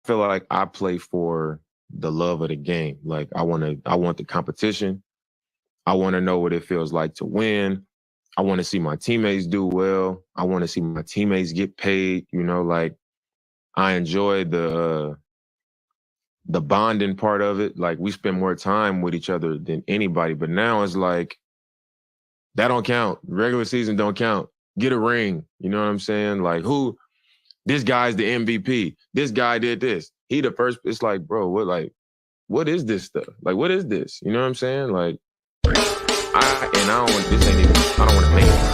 feel like I play for the love of the game. Like I want the competition. I want to know what it feels like to win. I want to see my teammates do well. I want to see my teammates get paid. You know, like I enjoy the bonding part of it. Like we spend more time with each other than anybody. But now it's like that don't count. Regular season don't count. Get a ring. You know what I'm saying? Like who? This guy's the MVP. This guy did this. He the first. It's like, bro, what is this stuff? Like, what is this? You know what I'm saying? Like, I don't want this ain't even. I don't want to make it.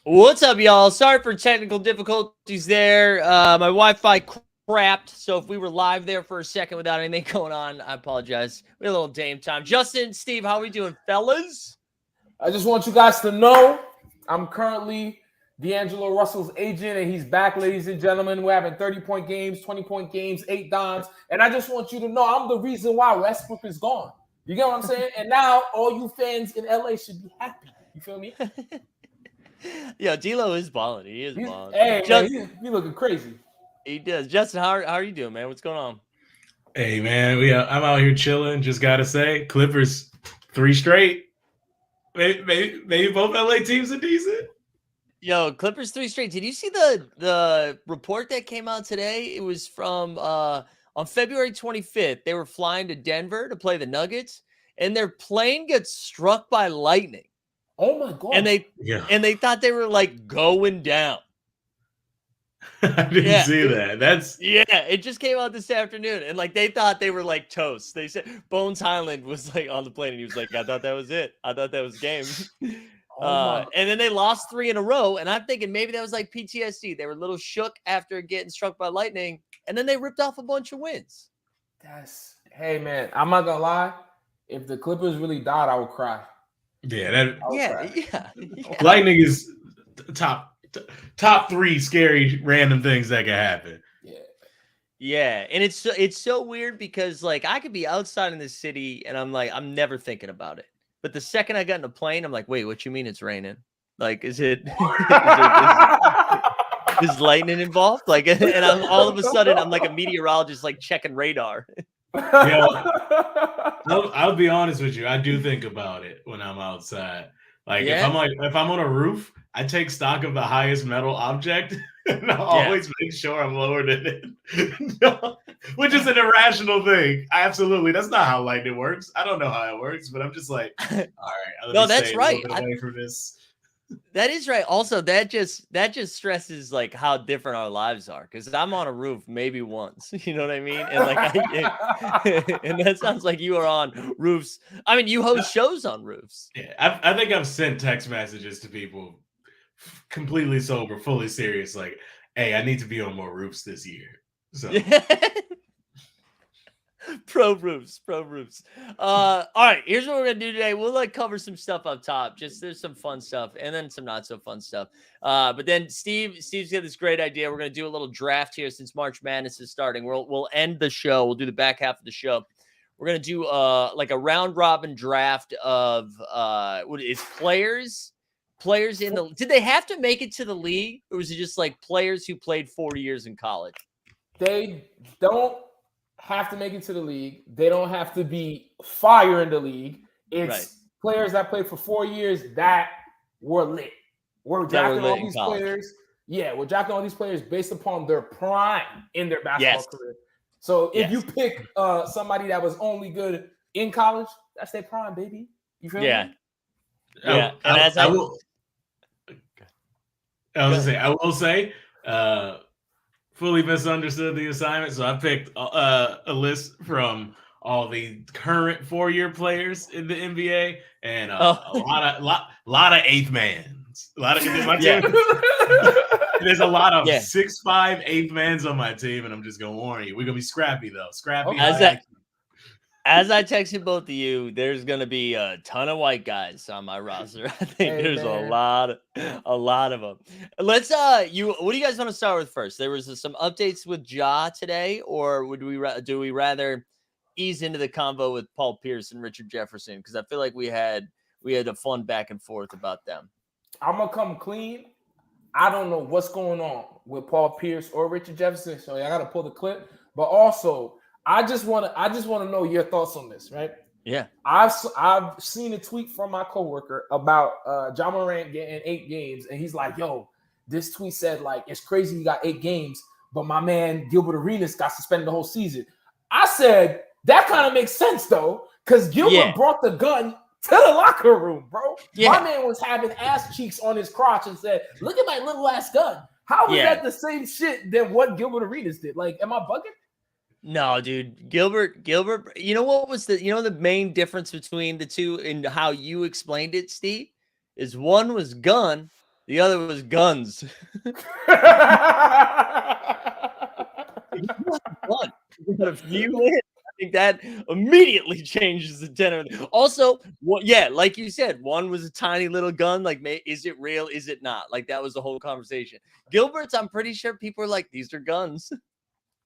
What's up, y'all? Sorry for technical difficulties there. My Wi-Fi crapped, so if we were live there for a second without anything going on, I apologize. We had a little Dame time. Justin, Steve, how are we doing, fellas? I just want you guys to know I'm currently D'Angelo Russell's agent, and he's back, ladies and gentlemen. We're having 30-point games, 20-point games, 8 dimes, and I just want you to know I'm the reason why Westbrook is gone. You get what I'm saying? And now all you fans in LA should be happy. You feel me? Yeah, D'Lo is balling. He is balling. Hey, man, he looking crazy. He does. Justin, how are you doing, man? What's going on? Hey, man, I'm out here chilling. Just gotta say, Clippers 3 straight. Maybe both LA teams are decent. Yo, Clippers 3 straight. Did you see the report that came out today? It was from on February 25th. They were flying to Denver to play the Nuggets, and their plane gets struck by lightning. Oh my god! And they thought they were like going down. I didn't see that. It just came out this afternoon, and like they thought they were like toast. They said Bones Highland was like on the plane, and he was like, "I thought that was it. I thought that was game." And then they lost 3 in a row, and I'm thinking maybe that was like PTSD. They were a little shook after getting struck by lightning, and then they ripped off a bunch of wins. Hey man, I'm not gonna lie. If the Clippers really died, I would cry. Yeah. Yeah. Lightning is top 3 scary random things that can happen. Yeah, and it's so weird because like I could be outside in the city and I'm like I'm never thinking about it, but the second I got in a plane, I'm like, wait, what you mean it's raining? Like, is lightning involved? Like, and I'm all of a sudden I'm like a meteorologist, like checking radar. I'll be honest with you. I do think about it when I'm outside. Like if I'm on a roof, I take stock of the highest metal object, and I'll always make sure I'm lower than it. Which is an irrational thing. Absolutely, that's not how lightning works. I don't know how it works, but I'm just like, all right. No, that's right. Away from this. That is right. Also, that just stresses like how different our lives are. Because I'm on a roof maybe once, you know what I mean? And like, and that sounds like you are on roofs. I mean, you host shows on roofs. Yeah, I think I've sent text messages to people completely sober, fully serious, like, "Hey, I need to be on more roofs this year." So. Pro roofs. All right, here's what we're gonna do today. We'll like cover some stuff up top. Just there's some fun stuff and then some not so fun stuff. But then Steve's got this great idea. We're gonna do a little draft here since March Madness is starting. We'll end the show. We'll do the back half of the show. We're gonna do like a round robin draft of what is players in the. Did they have to make it to the league, or was it just like players who played 4 years in college? They don't have to make it to the league. They don't have to be fire in the league. It's players that played for 4 years that were lit. We're drafting all these players. Yeah, we're drafting all these players based upon their prime in their basketball career. So if you pick somebody that was only good in college, that's their prime, baby. You feel me? Yeah. I will say, fully misunderstood the assignment, so I picked a list from all the current 4-year players in the NBA and a lot of eighth mans. A lot of my team. There's a lot of 6'5" eighth mans on my team, and I'm just gonna warn you, we're gonna be scrappy though. Scrappy. As I texted both of you, there's gonna be a ton of white guys on my roster. I think there's a lot of them. Let's what do you guys want to start with first? There was some updates with Ja today, or do we rather ease into the convo with Paul Pierce and Richard Jefferson? Because I feel like we had a fun back and forth about them. I'm gonna come clean. I don't know what's going on with Paul Pierce or Richard Jefferson, so I gotta pull the clip. But also, I just want to know your thoughts on this, right? Yeah, I've seen a tweet from my coworker about Ja Morant getting 8 games, and he's like, "Yo, this tweet said like it's crazy he got 8 games, but my man Gilbert Arenas got suspended the whole season." I said that kind of makes sense though, because Gilbert brought the gun to the locker room, bro. Yeah. My man was having ass cheeks on his crotch and said, "Look at my little ass gun." How is that the same shit than what Gilbert Arenas did? Like, am I bugging? No, dude. Gilbert, you know what was the main difference between the two and how you explained it, Steve? Is one was gun, the other was guns. If you win, I think that immediately changes the tenor. Also, like you said, one was a tiny little gun. Like, is it real? Is it not? Like, that was the whole conversation. Gilbert's, I'm pretty sure people are like, these are guns.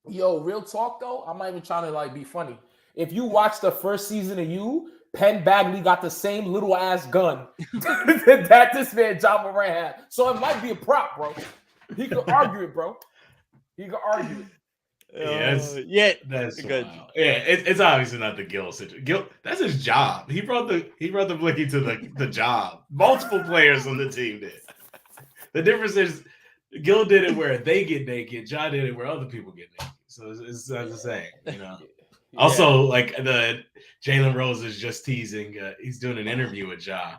Yo, real talk though, I'm not even trying to like be funny. If you watch the first season of You, Penn Bagley got the same little ass gun that this man Ja Morant had. So it might be a prop, bro. He could argue it, bro. He could argue it. That's good. Wild. Yeah, it's obviously not the Gil situation. Gil, that's his job. He brought the blicky to the job. Multiple players on the team did. The difference is Gil did it where they get naked. Ja did it where other people get naked. So it's the same, you know. Yeah. Also, like the Jalen Rose is just teasing. He's doing an interview with Ja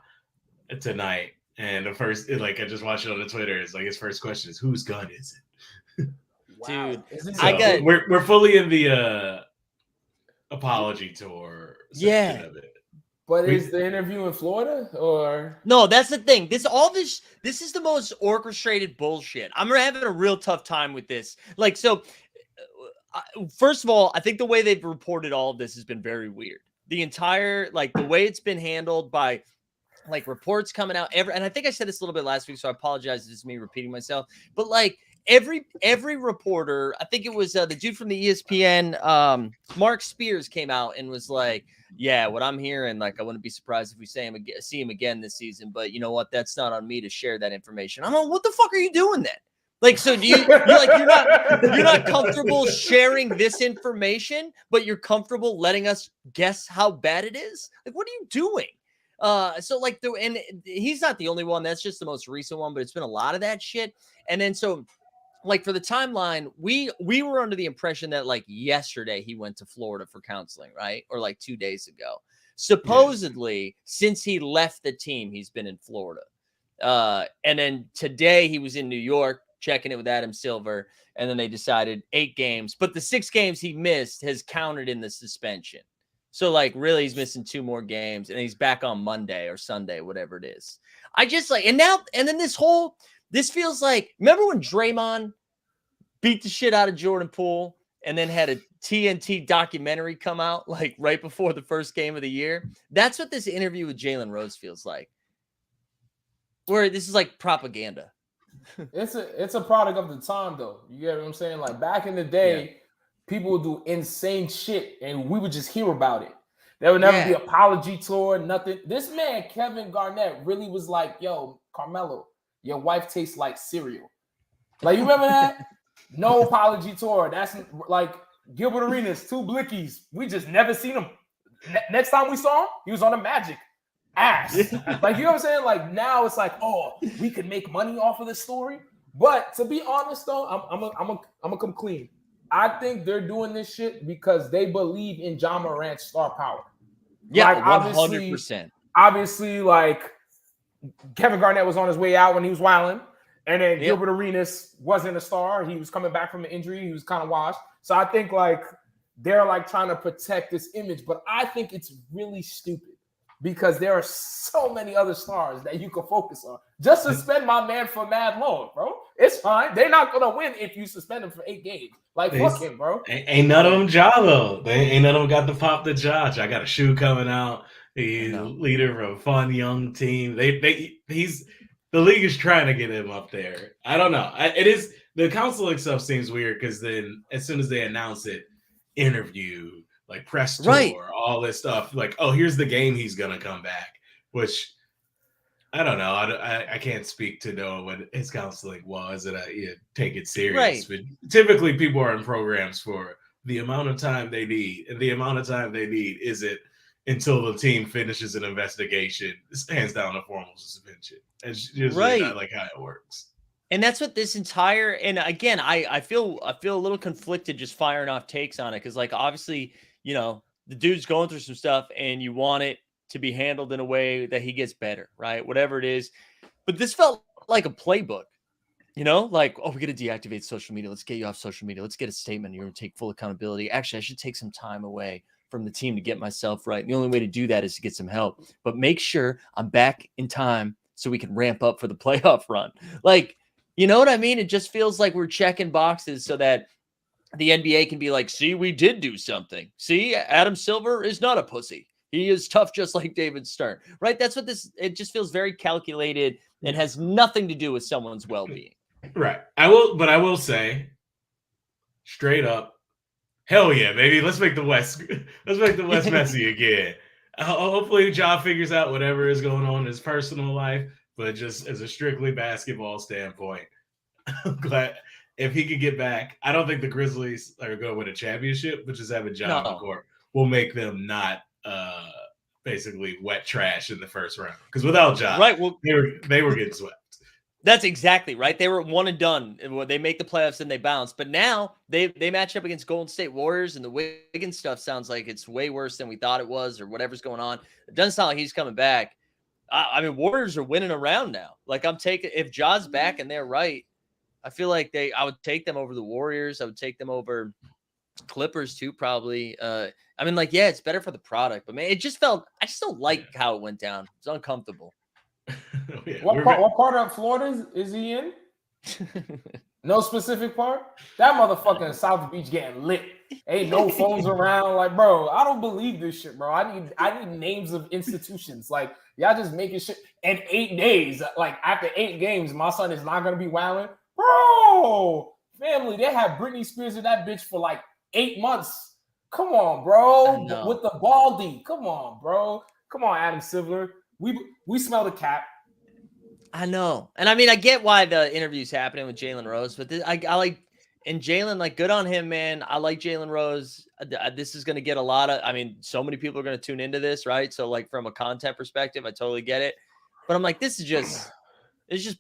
tonight, and the first, like I just watched it on the Twitter. It's like his first question is, "Whose gun is it?" Wow. Dude, so we're fully in the apology tour section of it. But is the interview in Florida or no? That's the thing. This is the most orchestrated bullshit. I'm having a real tough time with this. Like, so first of all, I think the way they've reported all of this has been very weird. The entire, like, the way it's been handled by, like, reports coming out and I think I said this a little bit last week, so I apologize. This is me repeating myself. But like every reporter, I think it was the dude from the ESPN, Mark Spears, came out and was like, "Yeah, what I'm hearing, like, I wouldn't be surprised if we see him again this season. But you know what? That's not on me to share that information." I'm like, what the fuck are you doing then? Like, so you're not comfortable sharing this information, but you're comfortable letting us guess how bad it is? Like, what are you doing? So like and he's not the only one. That's just the most recent one, but it's been a lot of that shit. And then so like for the timeline, we were under the impression that like yesterday he went to Florida for counseling, right? Or like 2 days ago. Supposedly, since he left the team, he's been in Florida. And then today he was in New York checking it with Adam Silver, and then they decided 8 games, but the 6 games he missed has counted in the suspension. So like really he's missing 2 more games and he's back on Monday or Sunday, whatever it is. I just like, and then this feels like, remember when Draymond beat the shit out of Jordan Poole and then had a TNT documentary come out like right before the first game of the year? That's what this interview with Jalen Rose feels like. Where this is like propaganda. It's a product of the time though. You get what I'm saying? Like back in the day, people would do insane shit and we would just hear about it. There would never be an apology tour, nothing. This man, Kevin Garnett, really was like, "Yo, Carmelo, your wife tastes like cereal." Like, you remember that? No apology tour. That's like Gilbert Arenas, 2 blickies. We just never seen him. Next time we saw him, he was on a Magic ass. Like, you know what I'm saying? Like, now it's like, oh, we could make money off of this story. But to be honest, though, I'm gonna come clean. I think they're doing this shit because they believe in Ja Morant's star power. Yeah, like, 100%. Obviously, like, Kevin Garnett was on his way out when he was wilding. And then Gilbert Arenas wasn't a star. He was coming back from an injury. He was kind of washed. So I think, like, they're, like, trying to protect this image. But I think it's really stupid. because there are so many other stars that you can focus on. Just suspend my man for mad long, bro. It's fine. They're not gonna win if you suspend him for 8 games. Like, fuck him, bro. Ain't none of them Ja though. Ain't none of them got the pop to Ja. I got a shoe coming out. He's leader of a fun young team. He's the league is trying to get him up there. I don't know. It is the counseling stuff seems weird because then as soon as they announce it, interview, like press tour, all this stuff, like, oh, here's the game he's gonna come back, which I don't know. I can't speak to know what his counseling was, and I take it serious. But typically, people are in programs for the amount of time they need, and the amount of time they need isn't until the team finishes an investigation, hands down a formal suspension. It's usually not like how it works. And that's what this entire, and again, I feel a little conflicted just firing off takes on it because, like, obviously, you know, the dude's going through some stuff, and you want it to be handled in a way that he gets better, right? Whatever it is. But this felt like a playbook, you know, like, oh, we're going to deactivate social media. Let's get you off social media. Let's get a statement. You're going to take full accountability. Actually, I should take some time away from the team to get myself right. And the only way to do that is to get some help, but make sure I'm back in time so we can ramp up for the playoff run. Like, you know what I mean? It just feels like we're checking boxes so that the NBA can be like, see, we did do something. See, Adam Silver is not a pussy. He is tough, just like David Stern, right? That's what it just feels very calculated and has nothing to do with someone's well-being. Right. I will say straight up, hell yeah, baby. Let's make the West messy again. Hopefully Ja figures out whatever is going on in his personal life, but just as a strictly basketball standpoint, I'm glad if he could get back. I don't think the Grizzlies are going to win a championship, but just having Ja on the court will make them not basically wet trash in the first round. Because without Ja, they were getting swept. That's exactly right. They were one and done. They make the playoffs and they bounce. But now they match up against Golden State Warriors, and the Wiggins stuff sounds like it's way worse than we thought it was, or whatever's going on. It doesn't sound like he's coming back. I mean, Warriors are winning around now. Like, I'm taking, if Ja's back and they're right, I feel like I would take them over the Warriors. I would take them over Clippers too, probably. I mean, like, yeah, it's better for the product, but man, I just don't like how it went down. It's uncomfortable. What part of Florida is he in? No specific part? That motherfucker in South Beach getting lit. Ain't no phones around. Like, bro, I don't believe this shit, bro. I need names of institutions. Like, y'all just making shit. And 8 days, like, after 8 games, my son is not gonna be wilding. Bro, family, they have Britney Spears in that bitch for like 8 months. Come on, bro. With the baldy. Come on, bro. Come on, Adam Silver. We smell the cap. I know. And I mean, I get why the interview's happening with Jalen Rose, but I like, and Jalen, like, good on him, man. I like Jalen Rose. This is going to get a lot of, I mean, so many people are going to tune into this, right? So, like, from a content perspective, I totally get it. But I'm like, it's just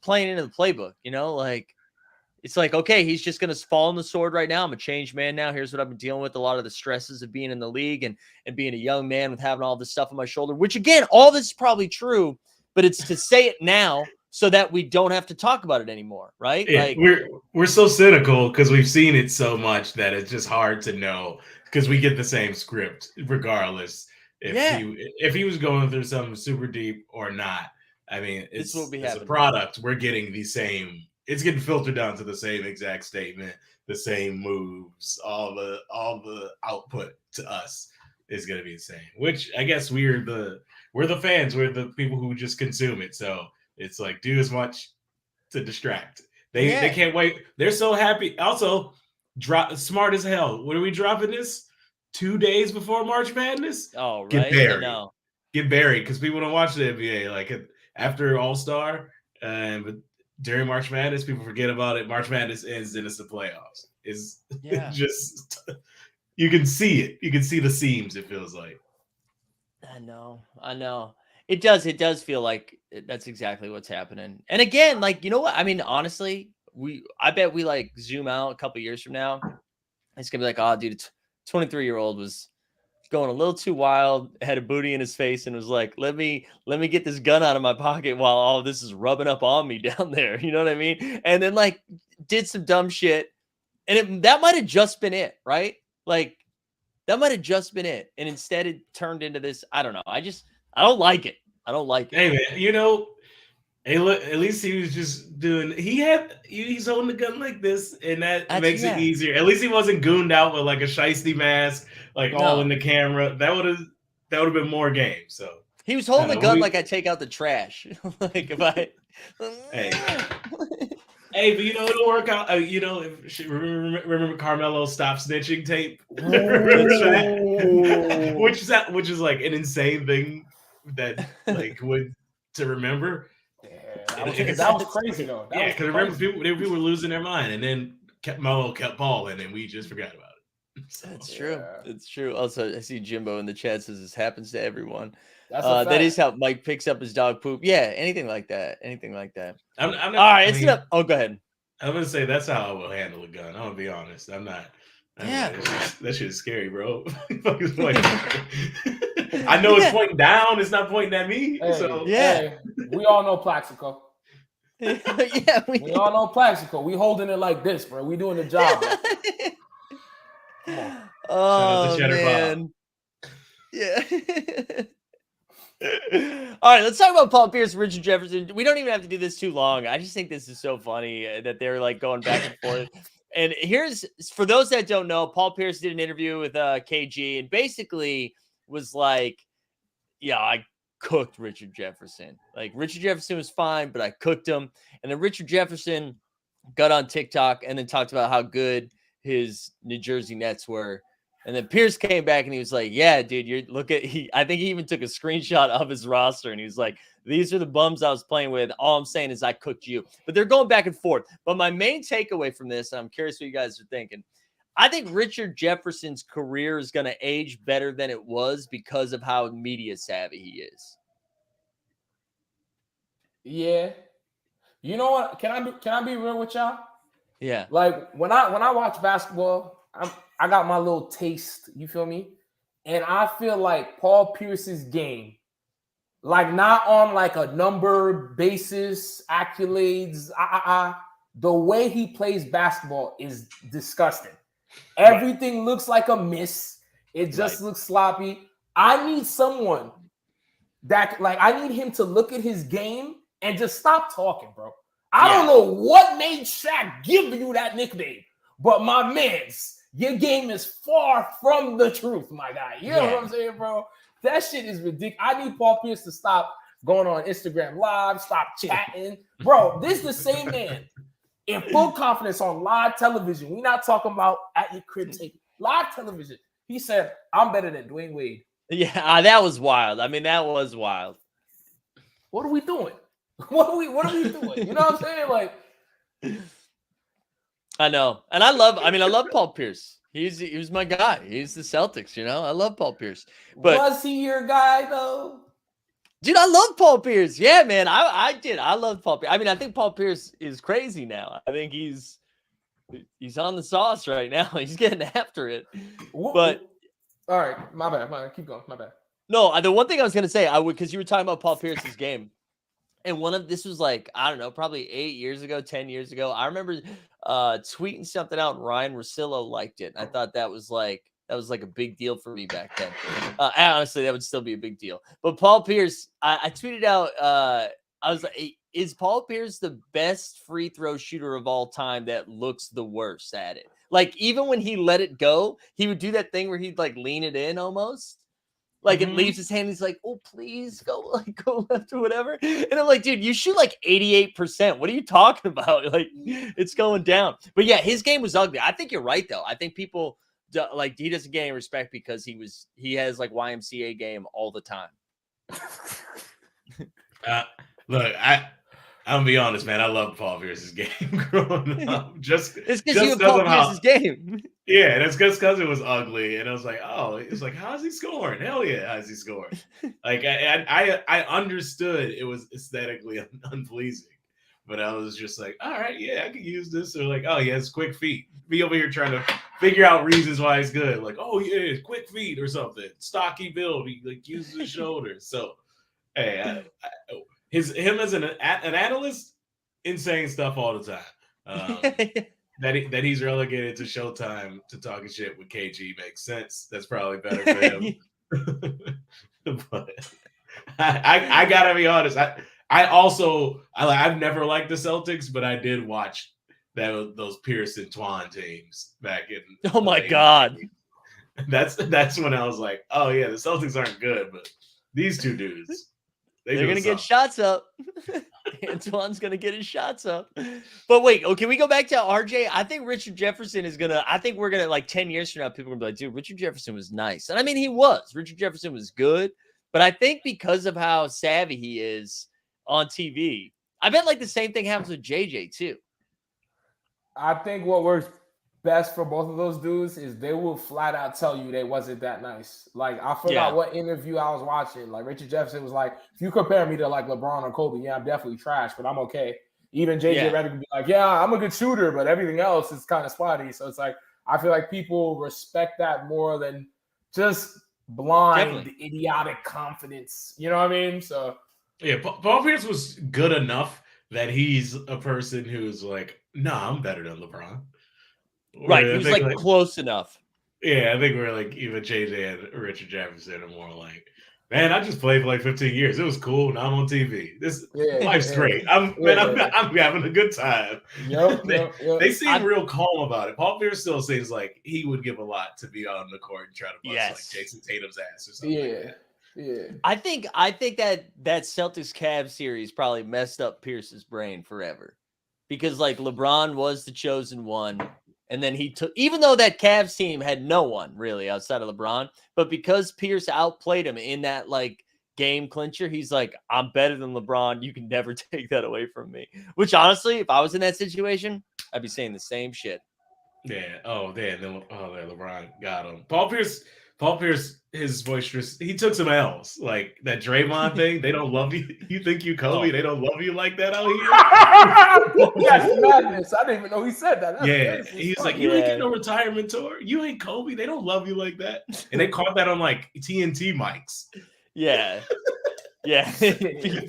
playing into the playbook, you know? Like, it's like, okay, he's just going to fall on the sword right now. I'm a changed man now. Here's what I've been dealing with, a lot of the stresses of being in the league and being a young man with having all this stuff on my shoulder, which, again, all this is probably true, but it's to say it now so that we don't have to talk about it anymore, right? Yeah, like, we're so cynical because we've seen it so much that it's just hard to know, because we get the same script regardless if he was going through something super deep or not. I mean, it's a product. We're getting the same. It's getting filtered down to the same exact statement, the same moves, all the output to us is going to be the same. Which I guess we're the fans. We're the people who just consume it. So it's like, do as much to distract. They can't wait. They're so happy. Also, smart as hell. When are we dropping this? 2 days before March Madness? Oh, right. Get buried. Get buried, because people don't watch the NBA. Like, after All-Star, but during March Madness, people forget about it. March Madness ends, and it's the playoffs. It's just, you can see it. You can see the seams, it feels like. I know. It does feel like that's exactly what's happening. And again, like, you know what? I mean, honestly, I bet we like zoom out a couple years from now. It's gonna be like, oh, dude, 23-year-old was going a little too wild, had a booty in his face, and was like, let me get this gun out of my pocket while all this is rubbing up on me down there. You know what I mean? And then, like, did some dumb shit. And that might have just been it, right? Like, that might have just been it. And instead it turned into this. I don't know. I I don't like it. I don't like it. Hey man, you know, at least he was just doing. He's holding the gun like this, and that makes it easier. At least he wasn't gooned out with like a shiesty mask, like all in the camera. That would have been more game. So he was holding the gun like I take out the trash. Like if I. Hey, but you know it'll work out. You know, remember Carmelo's "Stop Snitching" tape, which is like an insane thing that like to remember. Yeah, that was crazy though. Because remember people were losing their mind, and then Melo kept balling, and we just forgot about it. So, that's true. It's true. Also, I see Jimbo in the chat says this happens to everyone. That is how Mike picks up his dog poop. Yeah, anything like that. I'm not, all right, oh, go ahead. I'm gonna say that's how I will handle a gun. I'm gonna be honest. I'm not. That shit is scary, bro. I know it's pointing down. It's not pointing at me. We all know Plaxico. Yeah, we all know Plaxico. We holding it like this, bro. We doing the job. Bro. Come on. Oh man. Yeah. All right, let's talk about Paul Pierce, Richard Jefferson. We don't even have to do this too long. I just think this is so funny that they're like going back and forth. And here's, for those that don't know, Paul Pierce did an interview with KG and basically was like, yeah, I cooked Richard Jefferson. Like Richard Jefferson was fine, but I cooked him. And then Richard Jefferson got on TikTok and then talked about how good his New Jersey Nets were. And then Pierce came back and he was like, yeah, dude, I think he even took a screenshot of his roster and he was like, these are the bums I was playing with. All I'm saying is I cooked you. But they're going back and forth. But my main takeaway from this, and I'm curious what you guys are thinking, I think Richard Jefferson's career is going to age better than it was because of how media savvy he is. Yeah. You know what? Can I be real with y'all? Yeah. Like when I watch basketball, I got my little taste, you feel me? And I feel like Paul Pierce's game, like not on like a number basis, accolades, the way he plays basketball is disgusting. Everything looks like a miss. It just looks sloppy. I need someone that, like, I need him to look at his game and just stop talking, bro. I don't know what made Shaq give you that nickname, but my man's, your game is far from the truth, my guy. You know what I'm saying, bro? That shit is ridiculous. I need Paul Pierce to stop going on Instagram Live, stop chatting. Bro, this is the same man in full confidence on live television. We're not talking about at your crib tape. Live television. He said, I'm better than Dwayne Wade. Yeah, that was wild. I mean, that was wild. What are we doing? What are we doing? You know what I'm saying? Like, I know. And I love Paul Pierce. He was my guy. He's the Celtics, you know. I love Paul Pierce. But was he your guy though? Dude, I love Paul Pierce. Yeah, man. I did. I love Paul Pierce. I mean, I think Paul Pierce is crazy now. I think he's on the sauce right now. He's getting after it. But all right, my bad. Keep going. My bad. No, the one thing I was gonna say, because you were talking about Paul Pierce's game. And this was like, I don't know, probably 8 years ago, 10 years ago. I remember tweeting something out and Ryan Russillo liked it. And I thought that was like a big deal for me back then. Honestly, that would still be a big deal. But Paul Pierce, I tweeted out, I was like, is Paul Pierce the best free throw shooter of all time that looks the worst at it? Like, even when he let it go, he would do that thing where he'd like lean it in almost. Like it leaves his hand. He's like, oh, please go left or whatever. And I'm like, dude, you shoot like 88%. What are you talking about? Like it's going down. But yeah, his game was ugly. I think you're right though. I think people like he doesn't get any respect because he has like YMCA game all the time. Look, I'm gonna be honest, man. I love Paul Pierce's game growing up. It's because you have Paul Pierce's game. Yeah, that's just because it was ugly, and I was like, oh, it's like, how's he scoring? Hell yeah, how's he scoring? Like I understood it was aesthetically unpleasing, but I was just like, all right, yeah, I could use this. Or like, oh, he has quick feet. Be over here trying to figure out reasons why he's good. Like, oh yeah, quick feet or something. Stocky build. He like uses his shoulders. So, hey, him as an analyst, insane stuff all the time. That he's relegated to Showtime to talking shit with KG makes sense. That's probably better for him. But I gotta be honest. I've never liked the Celtics, but I did watch those Pierce and Twan teams back in. Oh my God. That's when I was like, oh yeah, the Celtics aren't good, but these two dudes, they're gonna get shots up. Antoine's gonna get his shots up. But wait, can we go back to RJ? I think Richard Jefferson is gonna. I think we're gonna, like, 10 years from now, people are gonna be like, dude, Richard Jefferson was nice, and I mean, he was. Richard Jefferson was good, but I think because of how savvy he is on TV, I bet like the same thing happens with JJ too. I think what works best for both of those dudes is they will flat out tell you they wasn't that nice. Like, I forgot what interview I was watching. Like, Richard Jefferson was like, if you compare me to like LeBron or Kobe, yeah, I'm definitely trash, but I'm okay. Even JJ Redick would be like, yeah, I'm a good shooter, but everything else is kind of spotty. So it's like, I feel like people respect that more than just blind, idiotic confidence. You know what I mean? So yeah, Paul Pierce was good enough that he's a person who's like, nah, I'm better than LeBron. Right, he was like close enough. Yeah, I think we're like, even JJ and Richard Jefferson are more like, man, I just played for like 15 years. It was cool. Now I'm on TV. Life's great. I'm having a good time. Yep, they seem real calm about it. Paul Pierce still seems like he would give a lot to be on the court and try to bust like Jason Tatum's ass or something. Yeah. I think that Celtics Cavs series probably messed up Pierce's brain forever, because like LeBron was the chosen one. And then he took, even though that Cavs team had no one really outside of LeBron, but because Pierce outplayed him in that like game clincher, he's like, I'm better than LeBron. You can never take that away from me. Which honestly, if I was in that situation, I'd be saying the same shit. Yeah. LeBron got him. Paul Pierce, his boisterous, he took some L's. Like that Draymond thing. They don't love you. You think you Kobe. They don't love you like that out here. That's madness. I didn't even know he said that. He's like, you ain't getting no retirement tour. You ain't Kobe. They don't love you like that. And they caught that on like TNT mics. Yeah.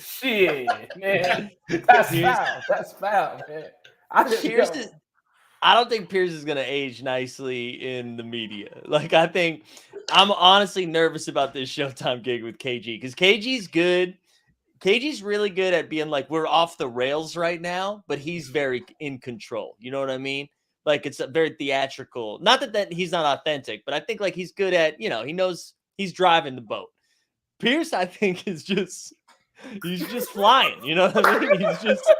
Shit, man. That's foul, man. I don't think Pierce is going to age nicely in the media. Like, I think I'm honestly nervous about this Showtime gig with KG, because KG's good. KG's really good at being like, we're off the rails right now, but he's very in control. You know what I mean? Like, it's a very theatrical. Not that he's not authentic, but I think like he's good at, he knows he's driving the boat. Pierce, I think, he's just flying. You know what I mean? He's just.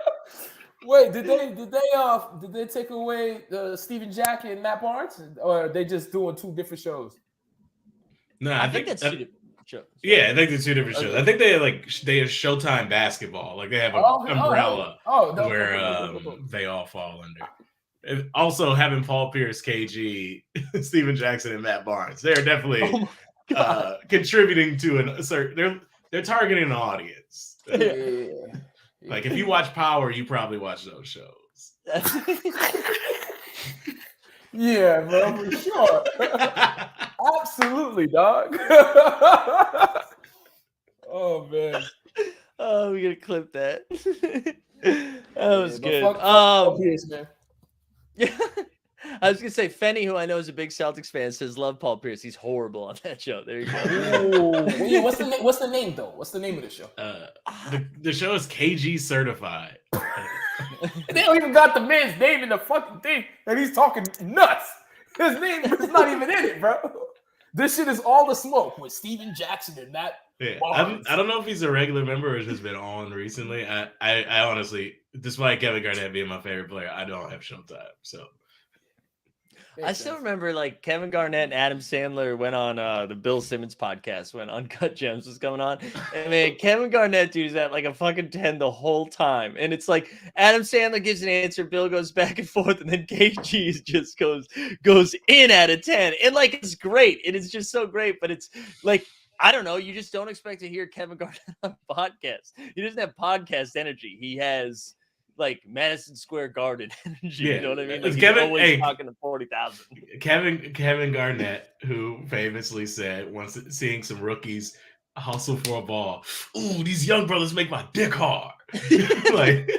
Wait, did they take away Steven Jack and Matt Barnes, or are they just doing two different shows? No, I think that's two different shows. Yeah, I think they're two different shows. I think they have Showtime basketball. Like they have an umbrella where they all fall under. And also having Paul Pierce, KG, Steven Jackson, and Matt Barnes. They're definitely contributing to a certain. They're targeting an audience. Like if you watch Power, you probably watch those shows. Yeah, bro, for sure. Absolutely, dog. Oh man. Oh, we gotta clip that. That was good. Fuck Pierce, man. Yeah. I was gonna say Fenny, who I know is a big Celtics fan, says love Paul Pierce. He's horrible on that show. There you go. Ooh, what's the name though? What's the name of the show? The show is KG Certified. They don't even got the man's name in the fucking thing, and he's talking nuts. His name is not even in it, bro. This shit is all the smoke with Steven Jackson and that. Yeah, I don't know if he's a regular member or has been on recently. I honestly, despite Kevin Garnett being my favorite player, I don't have Showtime. So I still remember like Kevin Garnett and Adam Sandler went on the Bill Simmons podcast when Uncut Gems was going on. And man, Kevin Garnett, dude, is at like a fucking 10 the whole time. And it's like Adam Sandler gives an answer, Bill goes back and forth, and then KG just goes in at a 10. And like it's great. It is just so great, but it's like, I don't know, you just don't expect to hear Kevin Garnett on a podcast. He doesn't have podcast energy. He has like Madison Square Garden energy. Yeah. You know what I mean? Like he's always talking to 40,000. Kevin Garnett, who famously said once seeing some rookies hustle for a ball, ooh, these young brothers make my dick hard. Like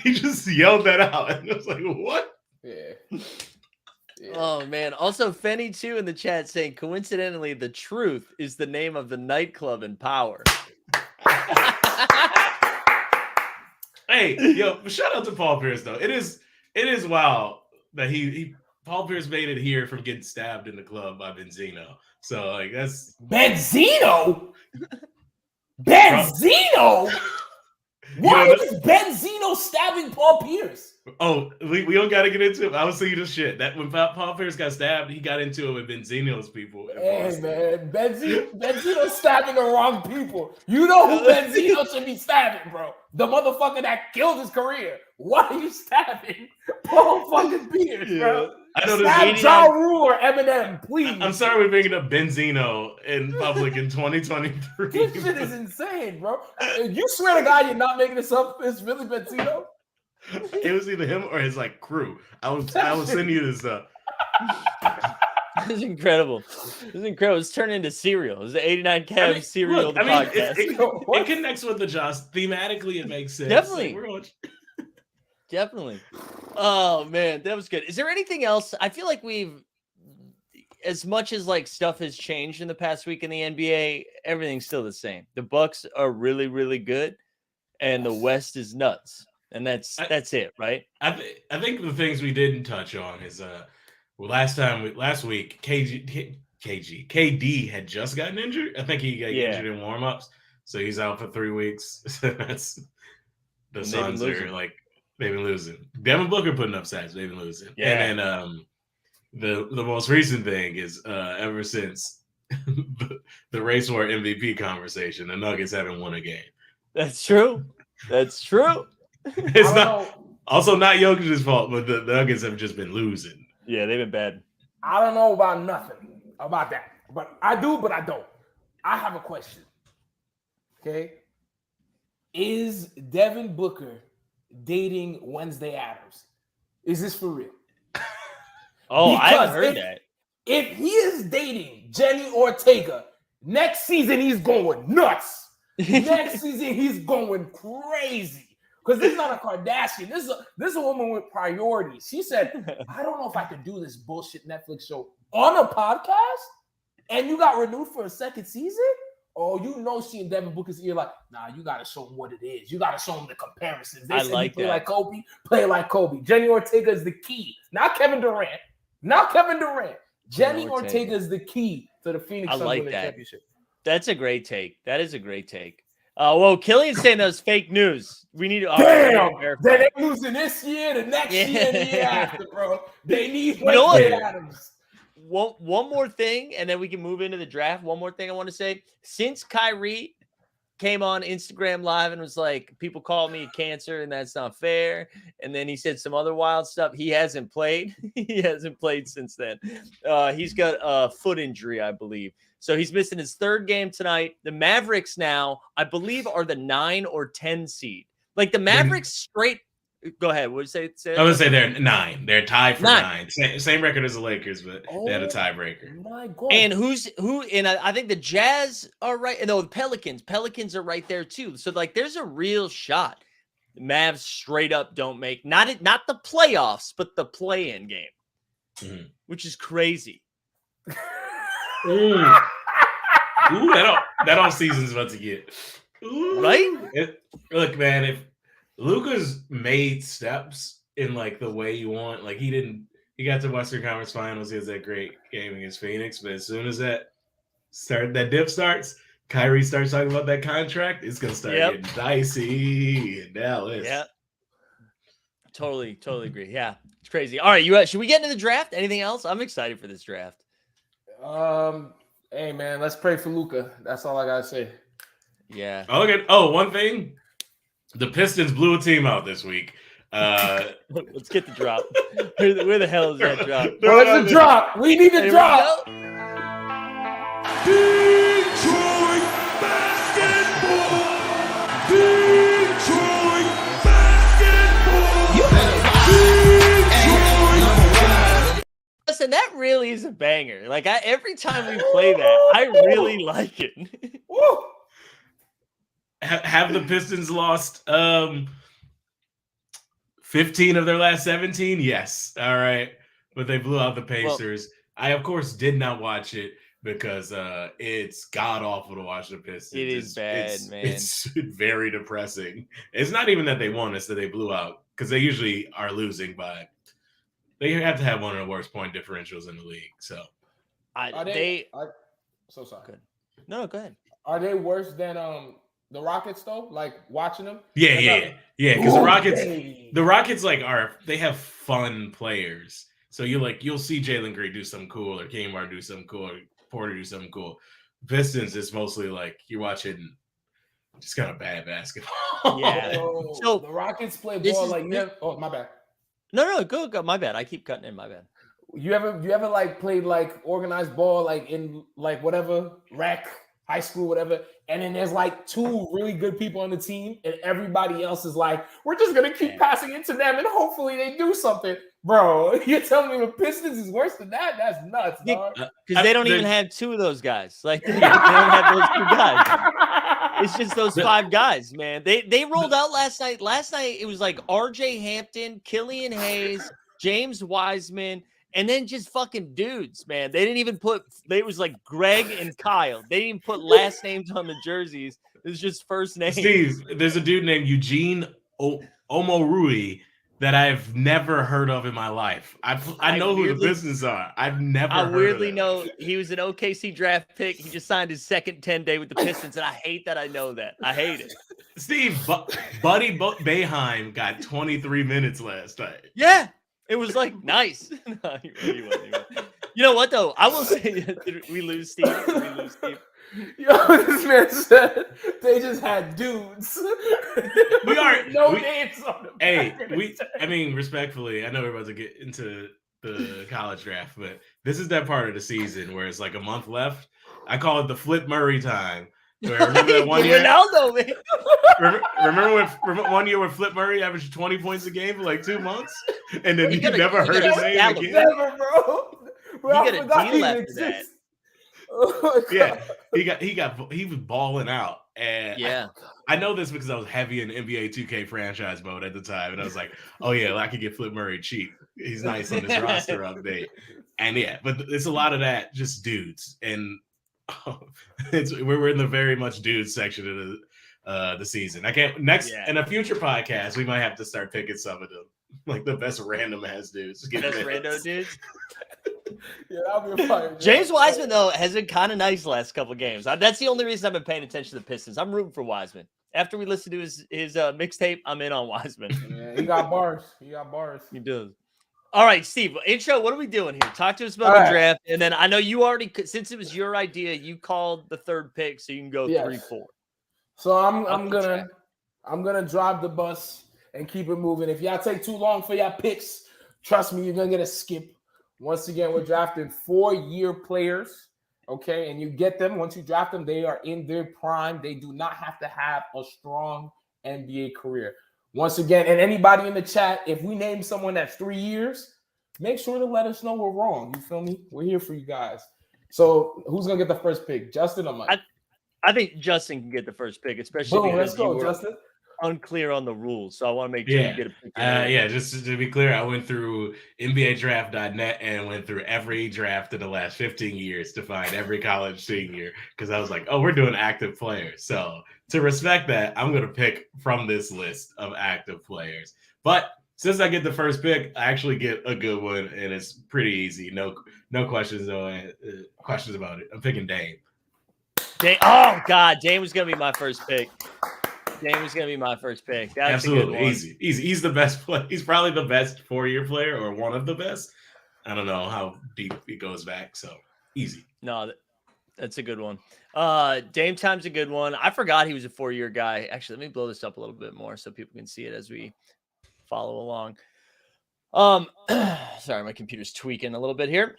he just yelled that out, and I was like, what? Yeah. Oh man. Also, Fenny too in the chat saying coincidentally, The Truth is the name of the nightclub in Power. Hey, yo, shout out to Paul Pierce though. It is wild that Paul Pierce made it here from getting stabbed in the club by Benzino. So like that's Benzino. Benzino. Why is Benzino stabbing Paul Pierce? Oh, we don't got to get into it. I was thinking this shit. That when Paul Pierce got stabbed, he got into it with Benzino's people. Hey, man. Benzino stabbing the wrong people. You know who Benzino should be stabbing, bro. The motherfucker that killed his career. Why are you stabbing Paul fucking Pierce, bro? I know Stab Ja Rule or Eminem, please. I'm sorry we're bringing up Benzino in public in 2023. This shit is insane, bro. You swear to God you're not making this up? It's really Benzino? It was either him or his like crew. I will send you this stuff. This is incredible. It's turned into cereal. It's the 89 CAVS cereal. Podcast. It connects with the Josh. Thematically, it makes sense. Definitely. Definitely. Oh man, that was good. Is there anything else? I feel like as much as like stuff has changed in the past week in the NBA, everything's still the same. The Bucks are really, really good, and the West is nuts. And that's it, right? I think the things we didn't touch on is last week KD had just gotten injured. I think he got injured in warmups, so he's out for 3 weeks. That's the Suns are like they've been losing. Devin Booker putting up stats, they've been losing. Yeah. And then the most recent thing is ever since the race war MVP conversation, the Nuggets haven't won a game. That's true. It's also not Jokic's fault, but the Nuggets have just been losing. Yeah, they've been bad. I don't know about nothing about that, but I do, but I don't. I have a question. Okay, is Devin Booker dating Wednesday Addams? Is this for real? Oh, I haven't heard that. If he is dating Jenny Ortega, next season he's going nuts. Next season he's going crazy. Because this is not a Kardashian. This is a woman with priorities. She said, I don't know if I could do this bullshit Netflix show on a podcast, and you got renewed for a second season? Oh, you know she and Devin Booker's ear like, nah, you got to show them what it is. You got to show them the comparisons. They said like play like Kobe, play like Kobe. Jenny Ortega is the key. Not Kevin Durant. Jenny Ortega is the key to the Phoenix Suns winning championship. That's a great take. That is a great take. Well, Killian's saying that was fake news. We need to. Damn, they're losing this year, the next year, and the year after, bro. They need Wednesday Addams. One more thing, and then we can move into the draft. One more thing I want to say. Since Kyrie came on Instagram Live and was like, people call me a cancer, and that's not fair. And then he said some other wild stuff. He hasn't played. He hasn't played since then. He's got a foot injury, I believe. So he's missing his third game tonight. The Mavericks now, I believe, are the 9 or 10 seed. Like the Mavericks straight. Go ahead. What did you say? I would say they're 9. They're tied for 9. Same record as the Lakers, but they had a tiebreaker. My God. And who? And I think the Jazz are right. No, the Pelicans. Pelicans are right there too. So like, there's a real shot. The Mavs straight up don't make not the playoffs, but the play-in game, which is crazy. Ooh, that all season's about to get right. Look, man, if Luka's made steps in like the way you want, like he got to Western Conference Finals, he has that great game against Phoenix, but as soon as that dip starts, Kyrie starts talking about that contract, it's gonna start getting dicey in Dallas. Yeah, totally agree. Yeah, it's crazy. All right, should we get into the draft? Anything else? I'm excited for this draft. Hey man, let's pray for Luka. That's all I gotta say. Yeah. One thing. The Pistons blew a team out this week. Let's get the drop. Where the hell is that drop? Where's the drop? We need the drop. Detroit basketball. Detroit basketball. Listen, that really is a banger. Like every time we play that, I really like it. Have the Pistons lost 15 of their last 17? Yes. All right. But they blew out the Pacers. I, of course, did not watch it. because it's god awful to watch the Pistons. It is bad, man. It's very depressing. It's not even that they won; it's that they blew out because they usually are losing by. They have to have one of the worst point differentials in the league. So, so sorry. Good. No, go ahead. Are they worse than the Rockets though? Like watching them? Yeah. Because the Rockets like they have fun players. So you'll see Jalen Green do something cool, or Kmart do something cool, or Porter do something cool. Pistons is mostly like you're watching just kind of bad basketball. Yeah. So the Rockets play ball like oh my bad. No, go. My bad. I keep cutting in. My bad. You ever like played like organized ball like in like whatever rec high school whatever, and then there's like two really good people on the team, and everybody else is like, we're just gonna keep passing it to them, and hopefully they do something, bro. You're telling me the Pistons is worse than that? That's nuts, dog. Because they don't even have two of those guys. Like they don't have those two guys. It's just those five guys, man. They rolled out last night. Last night it was like R.J. Hampton, Killian Hayes, James Wiseman. And then just fucking dudes, man. They didn't even it was like Greg and Kyle. They didn't even put last names on the jerseys. It was just first names. Steve, there's a dude named Eugene Omorui that I've never heard of in my life. I know who the Pistons are. I've never heard weirdly of know he was an OKC draft pick. He just signed his second 10-day with the Pistons, and I hate that I know that. I hate it. Steve, Buddy Boeheim got 23 minutes last night. Yeah. It was like nice. No, he wasn't. You know what though? I will say, did we lose Steve? Yo, this man said they just had dudes. We are names on them. Hey, respectfully, I know we're about to get into the college draft, but this is that part of the season where it's like a month left. I call it the Flip Murray time. Remember that one year? Ronaldo, man. Remember one year when Flip Murray averaged 20 points a game for like 2 months, and then you never heard his name again. Never, bro. You get a deal after that. Oh yeah, he was balling out, and yeah, I know this because I was heavy in NBA 2K franchise mode at the time, and I was like, oh yeah, I could get Flip Murray cheap. He's nice on this roster update, and yeah, but it's a lot of that, just dudes, and we're in the very much dudes section of the season. I can't in a future podcast we might have to start picking some of them, like the best random ass dudes. Best rando dudes. Yeah, that'll be a fire. James Wiseman though has been kind of nice the last couple of games. That's the only reason I've been paying attention to the Pistons. I'm rooting for Wiseman. After we listen to his mixtape, I'm in on Wiseman. Yeah, he got bars. He does. All right, Steve, intro, what are we doing here? Talk to us about the draft. And then I know you already, since it was your idea, you called the third pick, so you can go 3-4. So I'm gonna drive the bus and keep it moving. If y'all take too long for y'all picks, trust me, you're gonna get a skip. Once again, we're drafting 4-year players, okay? And you get them, once you draft them, they are in their prime. They do not have to have a strong NBA career. Once again, and anybody in the chat, if we name someone that's 3 years, make sure to let us know we're wrong. You feel me? We're here for you guys. So who's going to get the first pick, Justin or Mike? I think Justin can get the first pick, especially because you were Justin. unclear on the rules. So I want to make sure you get a pick. Just to be clear, I went through NBADraft.net and went through every draft in the last 15 years to find every college senior because I was like, oh, we're doing active players. So to respect that, I'm going to pick from this list of active players. But since I get the first pick, I actually get a good one, and it's pretty easy. No questions, questions about it. I'm picking Dame. Oh, God. Dame was going to be my first pick. Dame was going to be my first pick. That's absolutely easy. He's the best player. He's probably the best 4-year player or one of the best. I don't know how deep he goes back. So easy. No, that's a good one. Dame time's a good one. I forgot he was a 4-year guy. Actually, let me blow this up a little bit more so people can see it as we follow along. Sorry, my computer's tweaking a little bit here.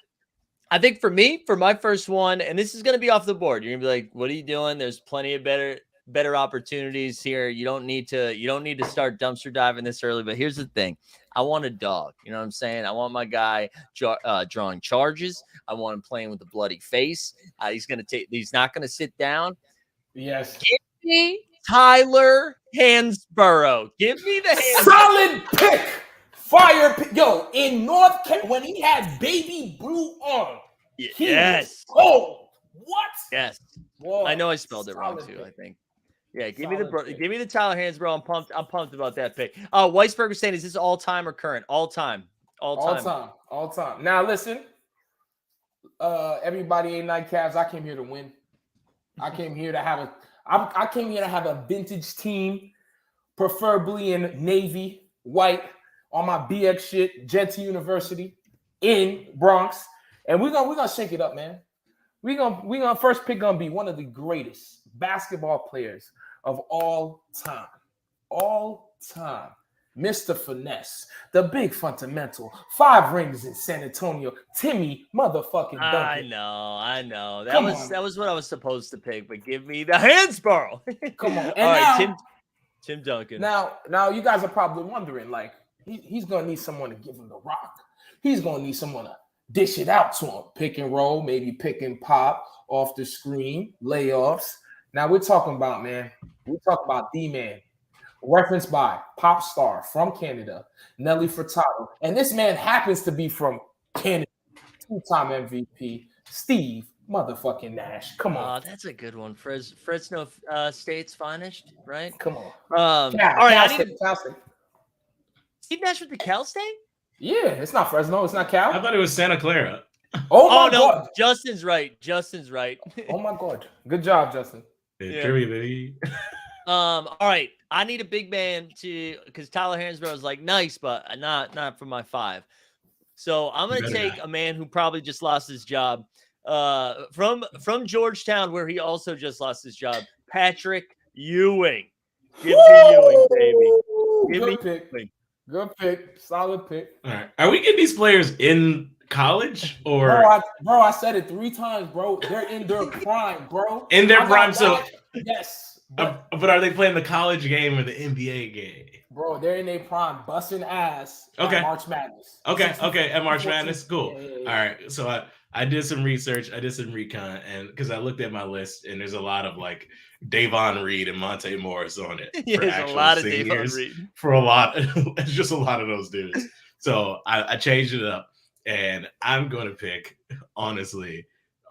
I think for me, for my first one, and this is going to be off the board. You're going to be like, what are you doing? There's plenty of better opportunities here. You don't need to start dumpster diving this early, but here's the thing. I want a dog. You know what I'm saying? I want my guy drawing charges. I want him playing with a bloody face. He's not going to sit down. Yes. Give me Tyler Hansborough. Give me the solid pick. Fire pick. Yo, in North Carolina, when he had baby blue on, he was cold. What? Yes. Whoa, I know I spelled it wrong solid too, pick. I think. Yeah, give Solid pick. me the Tyler Hansbrough. I'm pumped about that pick. Weisberger saying, is this all time or current? All time. All time. Now listen, everybody ain't like Cavs. I came here to win. I came here to have a vintage team, preferably in navy, white, on my BX shit, Genty University in Bronx. And we're gonna shake it up, man. We're gonna first pick gonna be one of the greatest basketball players of all time. All time. Mr. Finesse, the big fundamental, 5 rings in San Antonio, Timmy motherfucking Duncan. I know. That Come was on. that was what I was supposed to pick, but give me the Hansborough. Come on. All And right, now, Tim Duncan. Now you guys are probably wondering, like, he's gonna need someone to give him the rock. He's gonna need someone to dish it out to him. Pick and roll, maybe pick and pop off the screen, layoffs. Now we're talking about, D-Man. Referenced by pop star from Canada, Nelly Furtado. And this man happens to be from Canada. 2-time MVP, Steve motherfucking Nash. Come on. That's a good one. Fresno State's finest, right? Come on. All right, Cal State. Steve Nash with the Cal State? Yeah, it's not Fresno. It's not Cal. I thought it was Santa Clara. Oh my no, God. Justin's right. Oh my God. Good job, Justin. Yeah. Baby. All right. I need a big man because Tyler Hansbrough was like nice, but not for my 5. So I'm gonna take a man who probably just lost his job. From Georgetown, where he also just lost his job, Patrick Ewing. Give me Ewing, baby. Give me Ewing. Good pick. Solid pick. All right. Are we getting these players in college or bro, I said it 3 times, bro. They're in their prime, bro. in their prime? So yes. But are they playing the college game or the NBA game? Bro, they're in their prime, busting ass. Okay. March Madness. Okay. At March Madness, cool. Yeah. All right. So I did some research. I did some recon, and because I looked at my list, and there's a lot of like Davon Reed and Monte Morris on it. Yeah, there's a lot of Davon Reed. For a lot, it's just a lot of those dudes. So I changed it up, and I'm going to pick, honestly,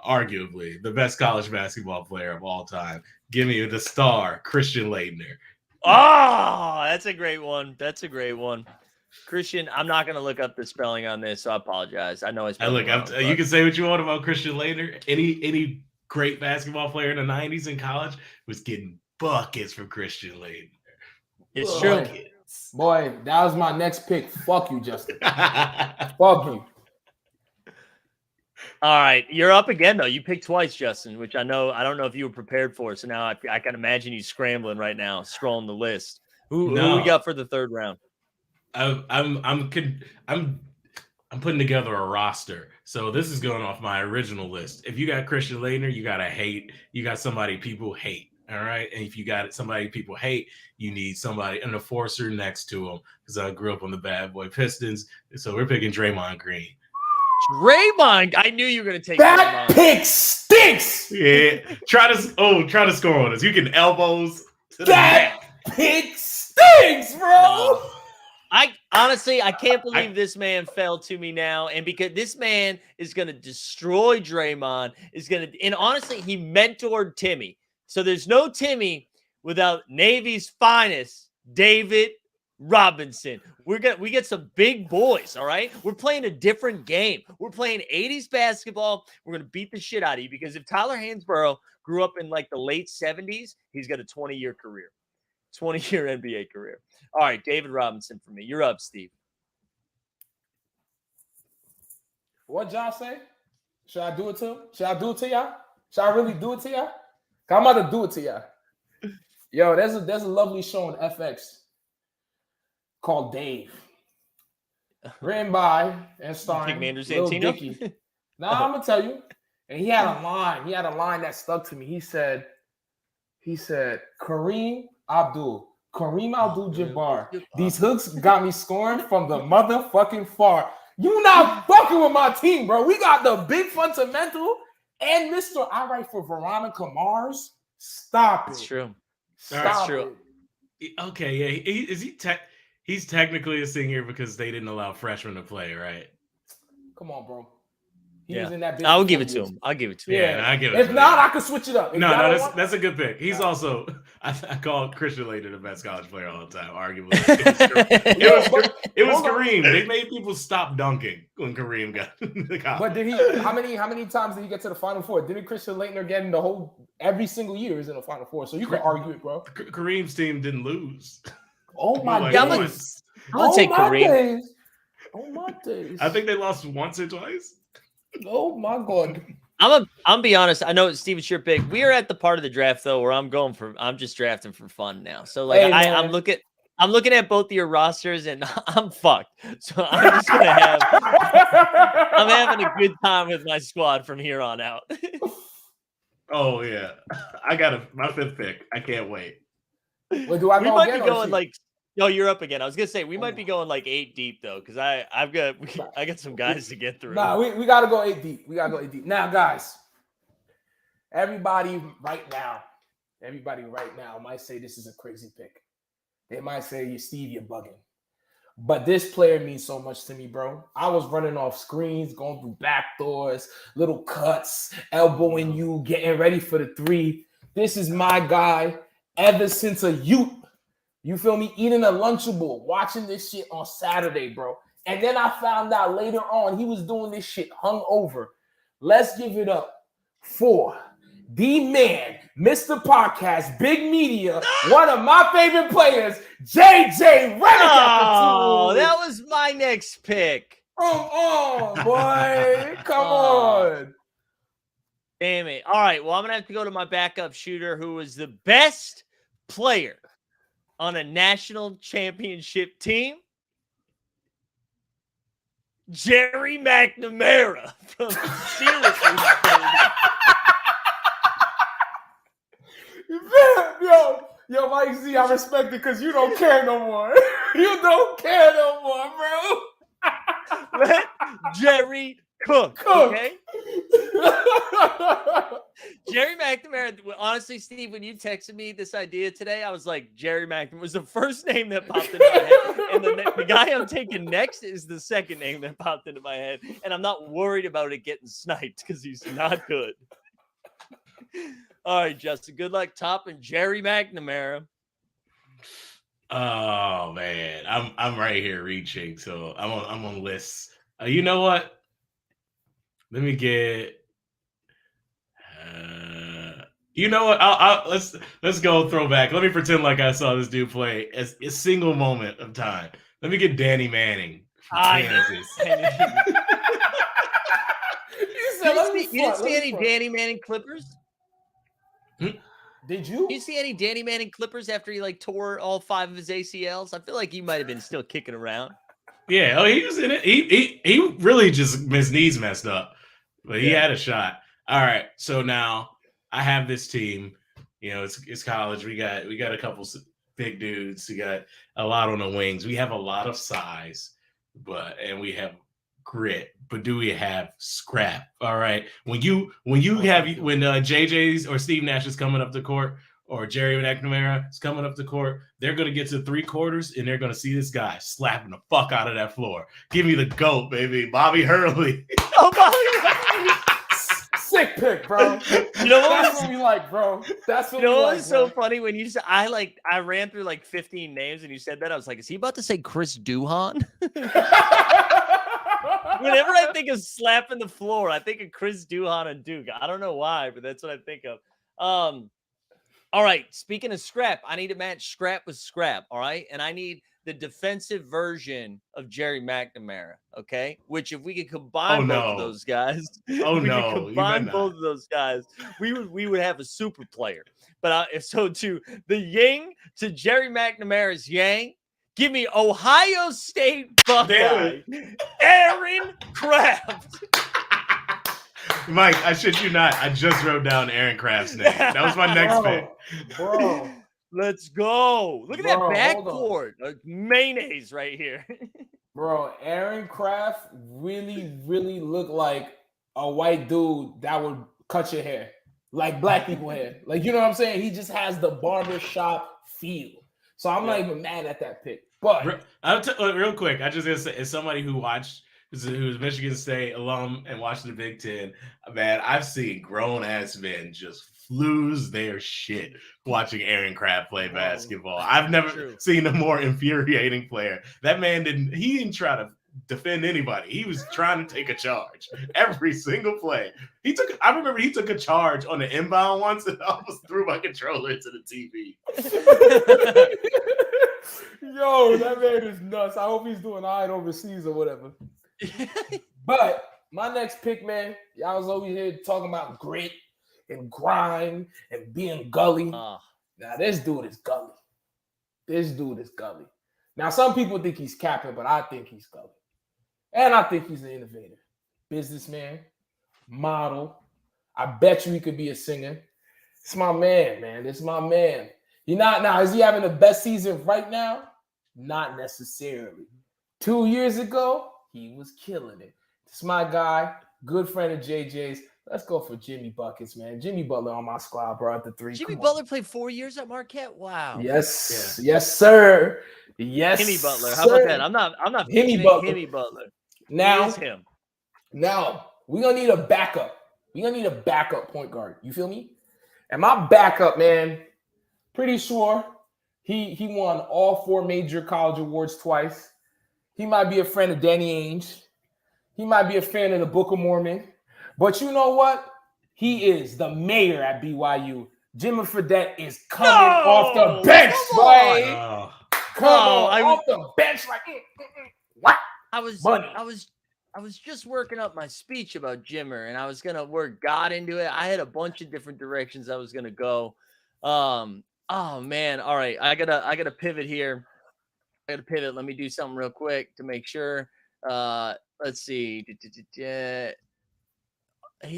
arguably the best college basketball player of all time. Give me the star, Christian Laettner. Oh, that's a great one. Christian, I'm not going to look up the spelling on this, so I apologize. I know I spelled it wrong. You can say what you want about Christian Laettner. Any great basketball player in the 90s in college was getting buckets from Christian Laettner. It's true. Boy, that was my next pick. Fuck you, Justin. Fuck you. All right, you're up again though. You picked twice, Justin, which I don't know if you were prepared for. So now I can imagine you scrambling right now, scrolling the list. Who we got for the 3rd round? I'm putting together a roster. So this is going off my original list. If you got Christian Laettner, you got somebody people hate. All right. And if you got somebody people hate, you need somebody, an enforcer next to him. Because I grew up on the Bad Boy Pistons. So we're picking Draymond Green. Draymond, I knew you were going to take that Draymond. Pick stinks. Yeah, try to score on us. You can elbows to that pick stinks, bro. No. I can't believe this man fell to me now, and because this man is going to destroy Draymond, and honestly, he mentored Timmy. So there's no Timmy without Navy's finest, David Robinson. We get some big boys, all right? We're playing a different game. We're playing 80s basketball. We're going to beat the shit out of you because if Tyler Hansbrough grew up in like the late 70s, he's got a 20-year career. 20-year NBA career. All right, David Robinson for me. You're up, Steve. What Josh say? Should I do it to him? Should I do it to y'all? Should I really do it to y'all? I'm about to do it to y'all. Yo, there's a lovely show on FX called Dave. Written by and starring Lil Dicky. Now I'm gonna tell you. And he had a line. He had a line that stuck to me. He said, Kareem Abdul-Jabbar. These hooks got me scoring from the motherfucking far. You not fucking with my team, bro. We got the big fundamental and Mr. I write for Veronica Mars. Stop it. That's true. Stop true. it. Okay, yeah. He's technically a senior because they didn't allow freshmen to play, right? Come on, bro. He was in that bitch. I'll for give 4 it to years. him. I'll give it to him. Yeah, I give it if to not, him. I could switch it up. If No, y'all no, don't that's want- that's a good pick. He's Nah. also I call Christian Laettner the best college player all the time, arguably. It was Hold on. Kareem. They made people stop dunking when Kareem got the college. But did he? How many times did he get to the Final Four? Didn't Christian Laettner get in the whole every single year is in the Final Four? So you can argue it, bro. Kareem's team didn't lose. Oh my Like, Yeah, I'm gonna- days! I'm gonna take my Kareem. days! Oh my days! I think they lost once or twice. Oh my god! I'm be honest. I know Steven, it's your pick. We are at the part of the draft though where I'm just drafting for fun now. So like Hey, I'm man. looking at both of your rosters and I'm fucked. So I'm just gonna I'm having a good time with my squad from here on out. Oh yeah, I got my 5th pick. I can't wait. Wait, do I We go might again be or going she? like no, you're up again. I was gonna say we might Oh. be going like 8 deep though, because I got some guys to get through. Nah, we gotta go 8 deep. We gotta go 8 deep. Now, guys, everybody right now might say this is a crazy pick. They might say, Steve, you're bugging. But this player means so much to me, bro. I was running off screens, going through back doors, little cuts, elbowing you, getting ready for the 3. This is my guy ever since a youth. You feel me? Eating a Lunchable, watching this shit on Saturday, bro. And then I found out later on he was doing this shit hungover. Let's give it up for the man, Mr. Podcast, Big Media, one of my favorite players, JJ Redick. Oh, that was my next pick. Come on, boy. Come on. Damn it. All right. Well, I'm going to have to go to my backup shooter who was the best player on a national championship team. Jerry McNamara from Syracuse. Yo, Mike Z, I respect it because you don't care no more. You don't care no more, bro. Let Jerry cook. Okay? Jerry McNamara, honestly, Steve, when you texted me this idea today, I was like, Jerry McNamara was the first name that popped into my head. And the guy I'm taking next is the second name that popped into my head. And I'm not worried about it getting sniped because he's not good. All right, Justin, good luck topping Jerry McNamara. Oh man, I'm right here reaching, so I'm on lists. You know what? Let me get. You know what? Let's go throwback. Let me pretend like I saw this dude play as a single moment of time. Let me get Danny Manning from Kansas. You didn't see any Danny Manning Clippers? Did you? You see any Danny Manning Clippers after he like tore all 5 of his ACLs? I feel like he might have been still kicking around. Yeah, oh, he was in it. He really just his knees messed up, but he had a shot. All right, so now I have this team. You know, it's college. We got a couple big dudes. We got a lot on the wings. We have a lot of size, and we have grit. But do we have scrap? All right. When JJ's or Steve Nash is coming up the court, or Jerry McNamara is coming up the court, they're going to get to 3 quarters and they're going to see this guy slapping the fuck out of that floor. Give me the GOAT, baby. Bobby Hurley. Oh, Bobby Hurley. Sick pick, bro. You know what? That's what we like, bro. That's what You know we what like, was so bro. funny when you said I ran through like 15 names and you said that I was like, is he about to say Chris Duhon? Whenever I think of slapping the floor, I think of Chris Duhon and Duke. I don't know why, but that's what I think of. All right. Speaking of scrap, I need to match scrap with scrap. All right. And I need the defensive version of Jerry McNamara. Okay. Which, if we could combine both of those guys, combine both of those guys, we would have a super player. But to the Yang to Jerry McNamara's Yang, give me Ohio State Buckeye, Aaron Kraft. Mike, I shit you not. I just wrote down Aaron Kraft's name. That was my next pick. Bro. Let's go. Look at that backboard. Like mayonnaise right here. Bro, Aaron Kraft really, really looked like a white dude that would cut your hair. Like black people hair. Like, you know what I'm saying? He just has the barbershop feel. So I'm not even mad at that pick. But real quick, I just gonna say, as somebody who watched who was Michigan State alum and watching the Big Ten. Man, I've seen grown ass men just lose their shit watching Aaron Craft play basketball. I've never seen a more infuriating player. That man he didn't try to defend anybody. He was trying to take a charge every single play. I remember he took a charge on the inbound once and almost threw my controller into the TV. Yo, that man is nuts. I hope he's doing all right overseas or whatever. But my next pick, man, y'all was over here talking about grit and grind and being gully. Now, this dude is gully. Now, some people think he's capping, but I think he's gully. And I think he's an innovator. Businessman, model. I bet you he could be a singer. It's my man, man. It's my man. Is he having the best season right now? Not necessarily. 2 years ago, he was killing it. It's my guy, good friend of JJ's. Let's go for Jimmy Buckets, man. Jimmy Butler on my squad, bro, at the 3. Jimmy Butler played 4 years at Marquette. Wow. Yes, yes, sir. Yes, Jimmy Butler. sir. How about that? I'm not Jimmy Butler. Now, it's him. Now we're gonna need a backup. We're gonna need a backup point guard. You feel me? And my backup, man, pretty sure he won all 4 major college awards twice. He might be a friend of Danny Ainge. He might be a fan of the Book of Mormon. But you know what? He is the mayor at BYU. Jimmy Fredette is coming off the bench, boy. Come on, off the bench like what? I was just working up my speech about Jimmer, and I was gonna work God into it. I had a bunch of different directions I was gonna go. Oh man, all right. I gotta pivot here. Let me do something real quick to make sure. Let's see. I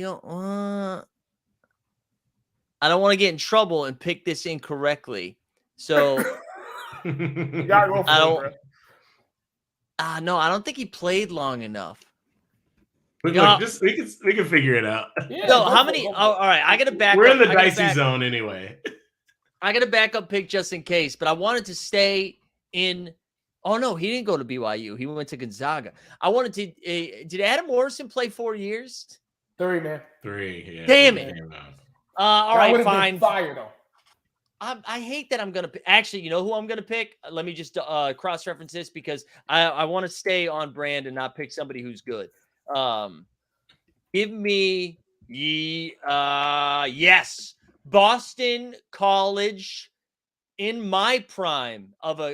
don't want to get in trouble and pick this incorrectly. So you gotta go for it, bro. No, I don't think he played long enough. But look, we can figure it out. Yeah, no, how many? All right, I got to back. We're in the dicey zone anyway. I got a backup pick just in case, but I wanted to stay in. Oh no, he didn't go to BYU. He went to Gonzaga. I wanted to. Did Adam Morrison play 4 years? 3, man. 3. Yeah. Damn it. All right, fine. Fire though. I hate that I'm gonna actually. You know who I'm gonna pick? Let me just cross-reference this because I want to stay on brand and not pick somebody who's good. Give me yes, Boston College in my prime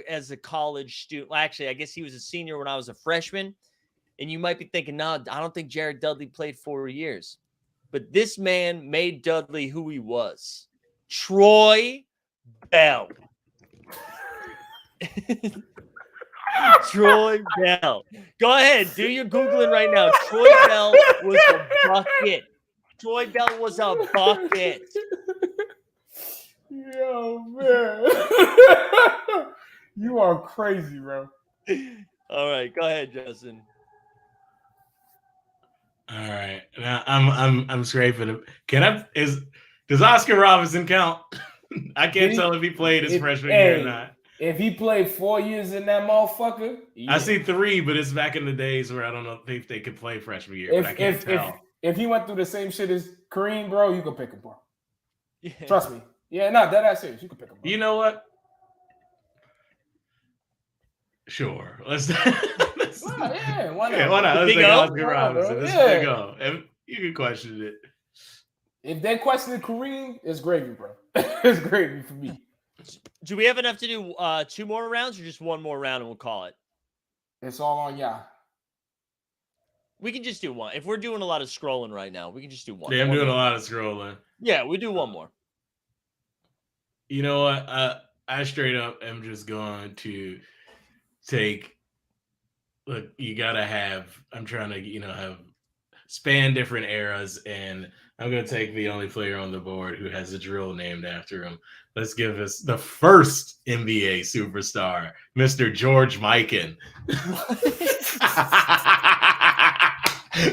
as a college student. Well, actually, I guess he was a senior when I was a freshman. And you might be thinking, no, I don't think Jared Dudley played 4 years. But this man made Dudley who he was. Troy Bell. Troy Bell. Go ahead. Do your Googling right now. Troy Bell was a bucket. Troy Bell was a bucket. Yo, man. You are crazy, bro. All right. Go ahead, Justin. All right. Now I'm scraping it. Does Oscar Robinson count? I can't tell if he played his freshman year or not. If he played 4 years in that motherfucker, yeah. I see 3, but it's back in the days where I don't know if they could play freshman year. But I can't tell. If he went through the same shit as Kareem, bro, you can pick him, bro. Yeah. Trust me. Yeah, no, that's serious. You can pick him. Bro. You know what? Sure. Let's. Why not? Yeah, why not? Let's take Oscar Robinson. Let's go. You can question it. If they question Kareem, it's gravy, bro. It's gravy for me. Do we have enough to do 2 more rounds or just 1 more round and we'll call it? It's all on y'all. We can just do 1. If we're doing a lot of scrolling right now, we can just do 1. Yeah, I'm doing a lot of scrolling. Yeah, we do 1 more. You know what? I straight up am just going to take. Look, you gotta have. I'm trying to, have span different eras, and I'm gonna take the only player on the board who has a drill named after him. Let's give us the first NBA superstar, Mr. George Mikan.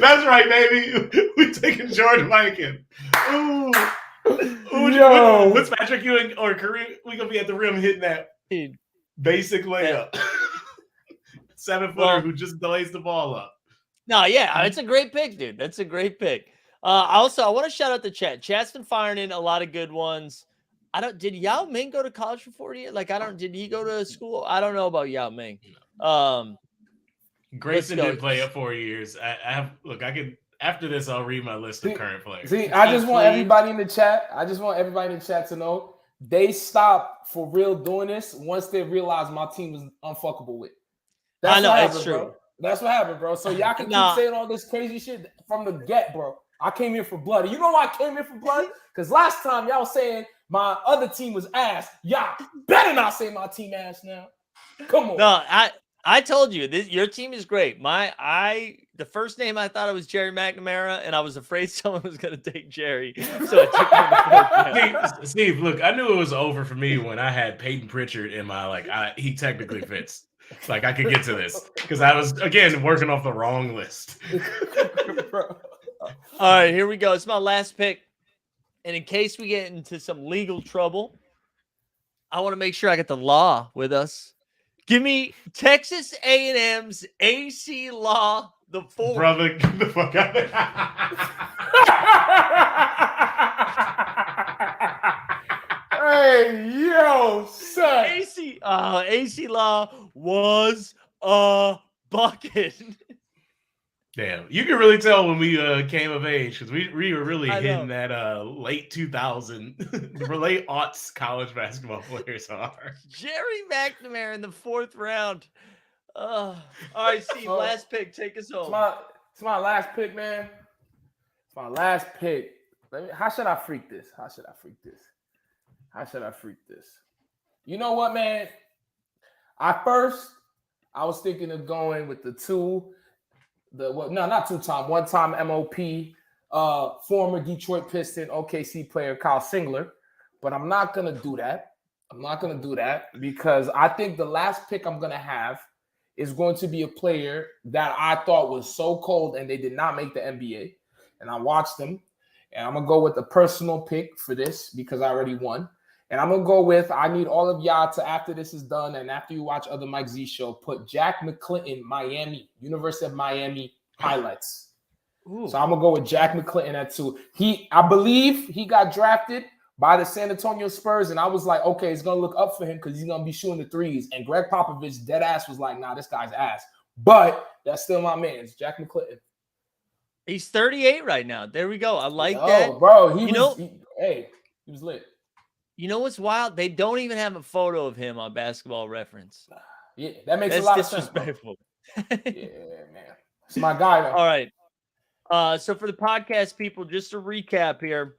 That's right, baby. We're taking George Mikan. Ooh. Yo. What's Patrick Ewing or Kareem? We're gonna be at the rim hitting that basic layup. 7-footer who just delays the ball up. No, yeah, it's a great pick, dude. That's a great pick. Also, I want to shout out the chat. Chat's been firing in a lot of good ones. Did Yao Ming go to college for 40 years? Did he go to school? I don't know about Yao Ming. Grayson did play up 4 years. I could, after this, I'll read my list of current players. See, I just want everybody in the chat. I just want everybody in the chat to know they stopped for real doing this once they realized my team was unfuckable with. That's what happened, it's true. Bro. That's what happened, bro. So y'all can keep saying all this crazy shit from the get, bro. I came here for blood. You know why I came here for blood? Because last time y'all was saying my other team was ass. Y'all better not say my team ass now. Come on. No, I told you your team is great. The first name I thought it was Jerry McNamara, and I was afraid someone was going to take Jerry, so I took him to the Steve, look, I knew it was over for me when I had Peyton Pritchard in my he technically fits. Like I could get to this because I was again working off the wrong list. All right, here we go. It's my last pick, and in case we get into some legal trouble, I want to make sure I get the law with us. Give me Texas A&M's AC Law the fourth. Brother, get the fuck out of here. Hey, yo, son. AC Law was a bucket. Damn, you can really tell when we came of age because we were really hitting that late 2000, late aughts college basketball players are. Jerry McNamara in the 4th round. All right, Steve, last pick. Take us home. It's my last pick, man. It's my last pick. How should I freak this? You know what, man? I was thinking of going with one-time MOP, former Detroit Piston, OKC player Kyle Singler, but I'm not gonna do that. Because I think the last pick I'm gonna have is going to be a player that I thought was so cold and they did not make the NBA, and I watched them, and I'm gonna go with a personal pick for this because I already won. And I'm going to go with, I need all of y'all to, after this is done and after you watch other Mike Z show, put Jack McClinton, University of Miami highlights. Ooh. So I'm going to go with Jack McClinton at 2. I believe he got drafted by the San Antonio Spurs, and I was like, okay, it's going to look up for him because he's going to be shooting the threes. And Greg Popovich, dead ass, was like, nah, this guy's ass. But that's still my man. It's Jack McClinton. He's 38 right now. There we go. I like that. Bro, he was lit. You know what's wild? They don't even have a photo of him on Basketball Reference. Yeah, that makes a lot of sense. Disrespectful. Yeah, man. It's my guy, though. All right. So for the podcast people, just to recap here,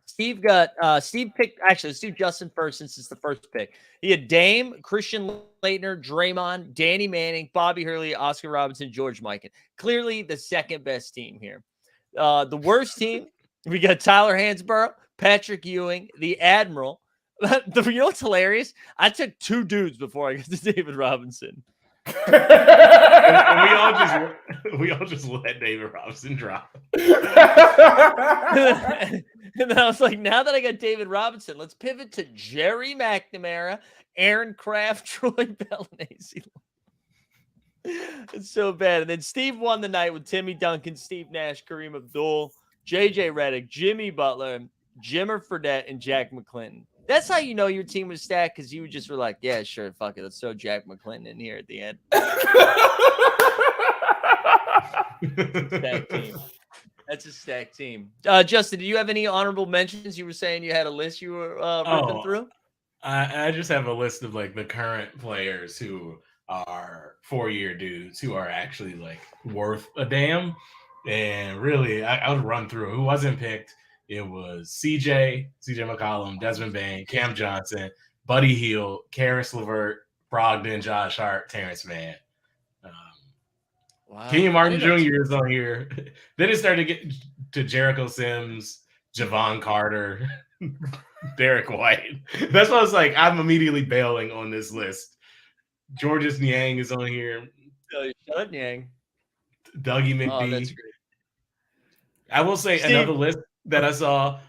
Steve picked, actually, let's do Justin first since it's the first pick. He had Dame, Christian Laettner, Draymond, Danny Manning, Bobby Hurley, Oscar Robinson, George Mikan. Clearly the second best team here. The worst team, we got Tyler Hansborough, Patrick Ewing, the Admiral. You know what's hilarious? I took 2 dudes before I got to David Robinson. and we all just let David Robinson drop. And then I was like, now that I got David Robinson, let's pivot to Jerry McNamara, Aaron Kraft, Troy Bell, and AC. It's so bad. And then Steve won the night with Timmy Duncan, Steve Nash, Kareem Abdul, JJ Redick, Jimmy Butler, Jimmer Fredette, and Jack McClinton. That's how you know your team was stacked, because you just were like, yeah, sure, fuck it. Let's throw Jack McClinton in here at the end. Stacked team. That's a stacked team. Justin, do you have any honorable mentions? You were saying you had a list you were ripping through? I just have a list of like the current players who are 4-year dudes who are actually like worth a damn. And really, I'll run through who wasn't picked. It was CJ McCollum, Desmond Bain, Cam Johnson, Buddy Hield, Karis LeVert, Brogdon, Josh Hart, Terrence Mann. Wow. Kenyon Martin Jr. is on here. Then it started to get to Jericho Sims, Javon Carter, Derek White. That's why I was like, I'm immediately bailing on this list. Georges Niang is on here. Shut up, Niang. Dougie McD. Oh, that's great. I will say Steve, another list that I saw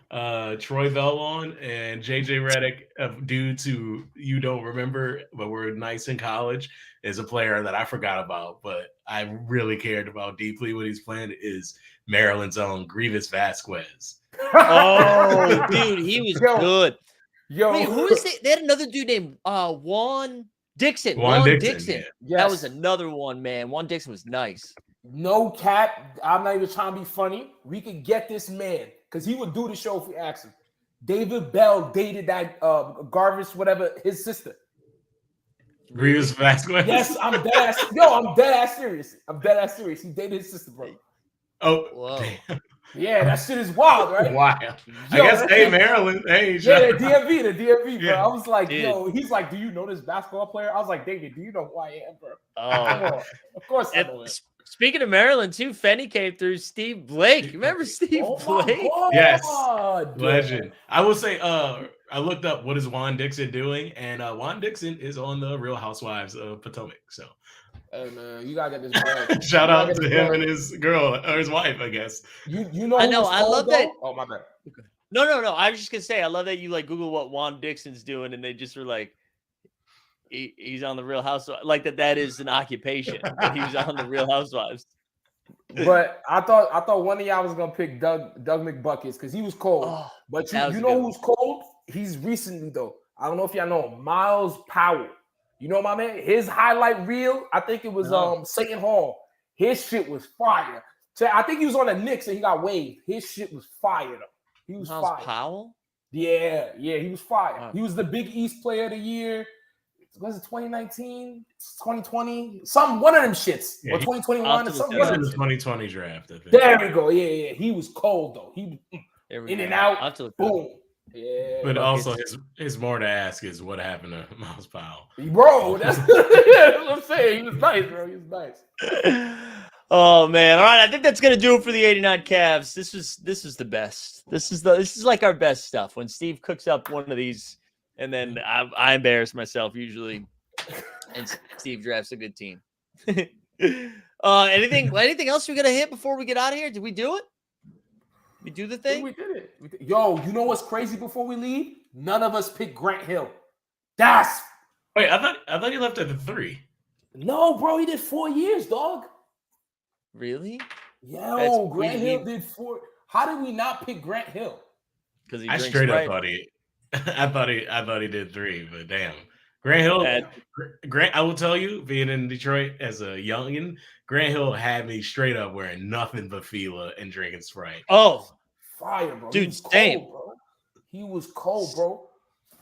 Troy Bell on and JJ Redick, dudes who you don't remember, but were nice in college, is a player that I forgot about, but I really cared about deeply when he's playing, is Maryland's own Grievous Vasquez. Oh, dude, he was good. Yo, Wait, who is it? They had another dude named Juan Dixon. Juan Dixon. Yeah. yes. That was another one, man. Juan Dixon was nice. No cap. I'm not even trying to be funny. We could get this man because he would do the show if we asked him. David Bell dated that Garvis, whatever, his sister. Grievous Vasquez. Yes, I'm dead ass. Yo, I'm dead ass serious. I'm dead ass serious. He dated his sister, bro. Oh, whoa. Damn. Yeah, that shit is wild, right? Wow. Yo, I guess, hey, Maryland. Hey, yeah, the DMV, bro. Yeah. I was like, Dude. yo, he's like, do you know this basketball player? I was like, David, do you know who I am, bro? Oh, Come on. Of course I and know it. speaking of Maryland, too, Fenny came through. Steve Blake. You remember Steve Blake? Yes. God, Legend. I will say, I looked up what is Juan Dixon doing, and Juan Dixon is on the Real Housewives of Potomac. So, hey man, you gotta get this bread. shout You out gotta to get this him bread. and his girl or his wife, I guess. You know, I who know, was I cold, love though? that. Oh my bad. No. I was just gonna say, I love that you like Google what Juan Dixon's doing, and they just were like, he's on the Real Housewives. Like that is an occupation. That he was on the Real Housewives. But I thought one of y'all was gonna pick Doug McBuckets because he was cold. Oh, But that was you a good know who's cold? He's recently though. I don't know if y'all know him, Miles Powell. You know my man? His highlight reel, I think it was No. Satan Hall. His shit was fire. So I think he was on the Knicks and he got waived. His shit was fire though. He was Miles fire. Powell. Yeah, he was fire. Wow. He was the Big East Player of the Year. Was it 2019, 2020? One of them shits. Yeah, or 2021 I'll or have to something. look He's that One in of the them shits. 2020 draft, I think. There we go. Yeah. He was cold though. He There we in go. and I'll out. have to look that up. Boom. Yeah. But Buckets. also, his more to ask is what happened to Miles Powell. Bro, that's what I'm saying. He was nice, bro. He was nice. Oh man! All right, I think that's gonna do it for the '89 Cavs. This is the best. This is like our best stuff. When Steve cooks up one of these, and then I embarrass myself usually, and Steve drafts a good team. Anything else we gotta hit before we get out of here? Did we do it? We do the I think thing? we did it. Yo, you know what's crazy before we leave? None of us picked Grant Hill. That's Wait, I thought he left at the 3. no, bro. He did 4 years, dog. Really? Yo, Grant he- Hill did 4. How did we not pick Grant Hill? Because he I drinks straight up Sprite. thought he, I thought he did 3, but damn, Grant Hill. Grant, I will tell you, being in Detroit as a youngin, Grant Hill had me straight up wearing nothing but Fila and drinking Sprite. Oh, Fire, bro. Dude, he was same. cold, bro. He was cold, bro.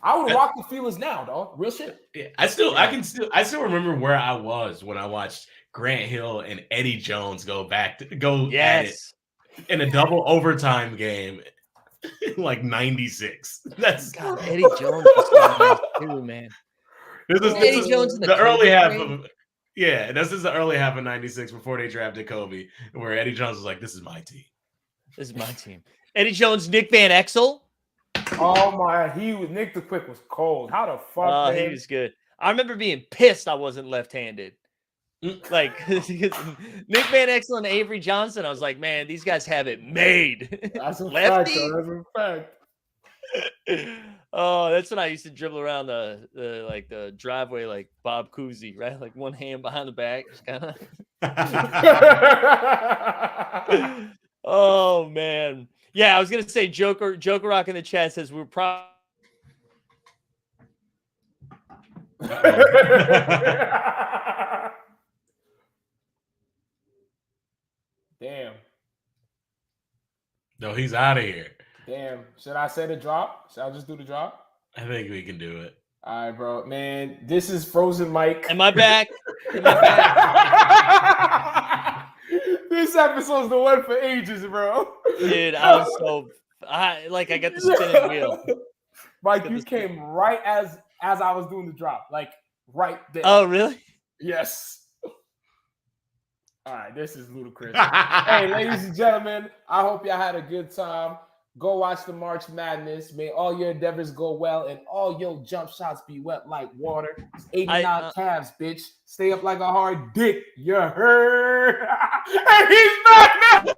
I would rock the feelers now, dog. Real shit. Yeah, I still remember where I was when I watched Grant Hill and Eddie Jones go at it yes. in a double overtime game, like '96. That's God, Eddie Jones was so nice too, man. Eddie Jones in the the early Kobe half game? of this is the early half of '96 before they drafted Kobe, where Eddie Jones was like, "This is my team." This is my team. Eddie Jones, Nick Van Exel. Oh my, Nick the Quick was cold. How the fuck? Oh, man? he was good. I remember being pissed I wasn't left-handed. Like Nick Van Exel and Avery Johnson. I was like, man, these guys have it made. That's a Lefty. fact, though. That's a fact. Oh, that's when I used to dribble around the driveway like Bob Cousy, right? Like one hand behind the back, just kind of. Oh man, yeah. I was gonna say Joker Rock in the chat says we're probably. Damn. No, he's out of here. Damn. Should I say the drop? Should I just do the drop? I think we can do it. All right, bro. Man, this is Frozen Mike. Am I back? Am I back? This episode's the one for ages, bro. Dude, I got the spinning wheel. Mike, you came right as I was doing the drop, like right there. Oh, really? Yes. All right, this is ludicrous. Hey, ladies and gentlemen, I hope y'all had a good time. Go watch the March Madness. May all your endeavors go well and all your jump shots be wet like water. It's 89 Cavs, bitch. Stay up like a hard dick. You heard? And he's back now.